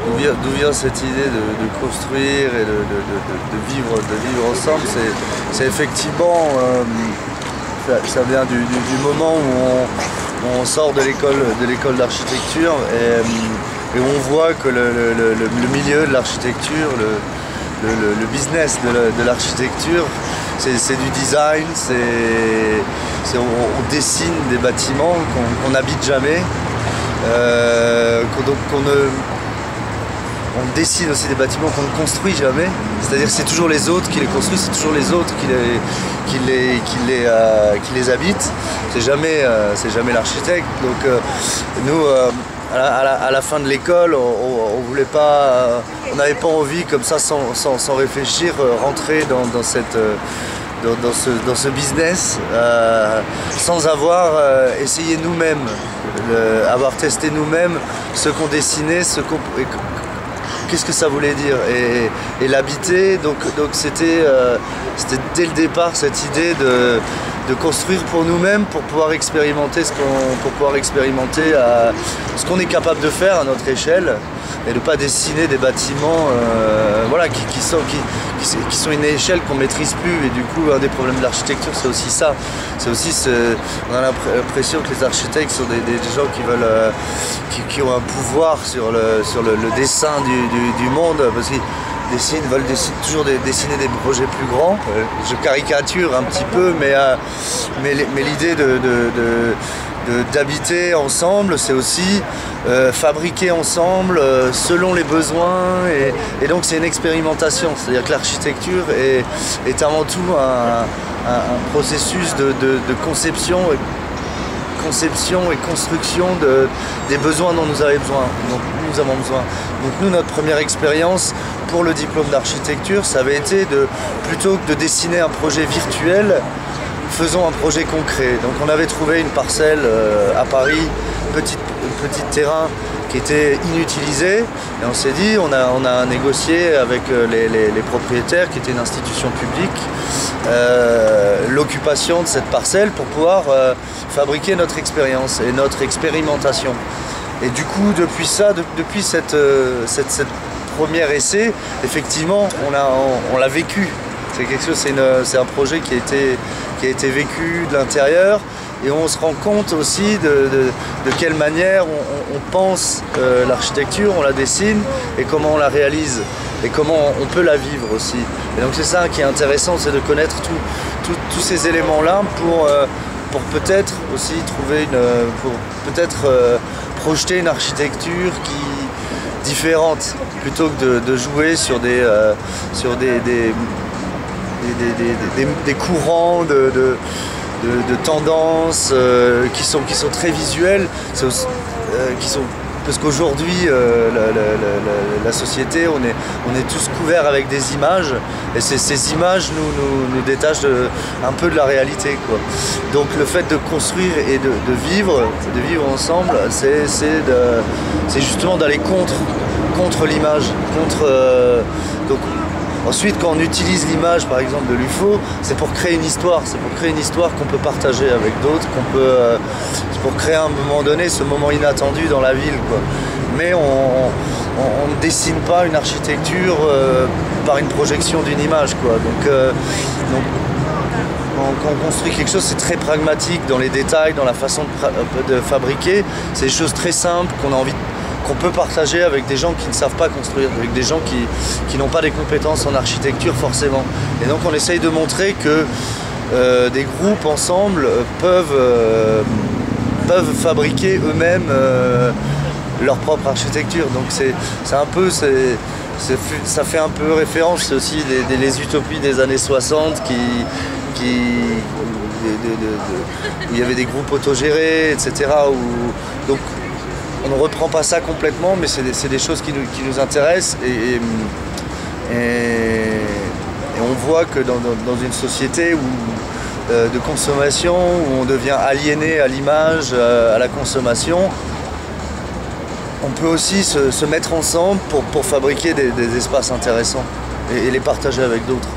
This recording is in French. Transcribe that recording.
d'où vient cette idée de construire et de vivre ensemble. C'est effectivement, ça vient du moment où on sort de l'école d'architecture et on voit que le milieu de l'architecture, le business de l'architecture, c'est du design, on dessine des bâtiments qu'on n'habite jamais, on dessine aussi des bâtiments qu'on ne construit jamais, c'est-à-dire que c'est toujours les autres qui les construisent, c'est toujours les autres qui les habitent, c'est jamais l'architecte. Donc nous, à la fin de l'école, on voulait pas, on n'avait pas envie comme ça sans réfléchir rentrer dans ce business sans avoir essayé nous-mêmes, avoir testé nous-mêmes ce qu'on dessinait, qu'est-ce que ça voulait dire et l'habiter. Donc c'était dès le départ cette idée de construire pour nous-mêmes, pour pouvoir expérimenter ce qu'on est capable de faire à notre échelle et de ne pas dessiner des bâtiments voilà, qui sont une échelle qu'on ne maîtrise plus. Et du coup, un des problèmes de l'architecture, c'est aussi ça. C'est aussi on a l'impression que les architectes sont des gens qui ont un pouvoir sur le dessin du monde, parce qu'ils veulent toujours dessiner des projets plus grands. Je caricature un petit peu, mais l'idée d'habiter ensemble, c'est aussi fabriquer ensemble selon les besoins, et donc c'est une expérimentation. C'est-à-dire que l'architecture est avant tout un processus de conception et construction des besoins dont nous avons besoin. Donc nous, notre première expérience pour le diplôme d'architecture, ça avait été plutôt que de dessiner un projet virtuel, faisons un projet concret. Donc on avait trouvé une parcelle à Paris, petit terrain qui était inutilisé, et on s'est dit, on a négocié avec les propriétaires, qui étaient une institution publique, l'occupation de cette parcelle pour pouvoir fabriquer notre expérience et notre expérimentation. Et du coup, depuis cette premier essai, effectivement, on l'a vécu. C'est quelque chose, c'est un projet qui a été vécu de l'intérieur, et on se rend compte aussi de quelle manière on pense l'architecture, on la dessine, et comment on la réalise, et comment on peut la vivre aussi. Et donc c'est ça qui est intéressant, c'est de connaître tous ces éléments-là pour peut-être aussi projeter une architecture différente, plutôt que de jouer sur des courants de tendances qui sont très visuelles, parce qu'aujourd'hui la société, on est tous couverts avec des images, et ces images nous détachent un peu de la réalité, quoi. Donc le fait de construire et de vivre ensemble, c'est justement d'aller contre l'image, donc ensuite, quand on utilise l'image, par exemple, de l'UFO, c'est pour créer une histoire. C'est pour créer une histoire qu'on peut partager avec d'autres, c'est pour créer à un moment donné ce moment inattendu dans la ville, quoi. Mais on ne dessine pas une architecture par une projection d'une image, quoi. Donc, quand on construit quelque chose, c'est très pragmatique dans les détails, dans la façon de fabriquer. C'est des choses très simples qu'on peut partager avec des gens qui ne savent pas construire, avec des gens qui n'ont pas des compétences en architecture forcément. Et donc on essaye de montrer que des groupes ensemble peuvent fabriquer eux-mêmes leur propre architecture. Donc ça fait un peu référence aussi les utopies des années 60 où il y avait des groupes autogérés, etc. Donc on ne reprend pas ça complètement, mais c'est des choses qui nous intéressent, et on voit que dans une société de consommation, où on devient aliéné à l'image, à la consommation, on peut aussi se mettre ensemble pour fabriquer des espaces intéressants et les partager avec d'autres.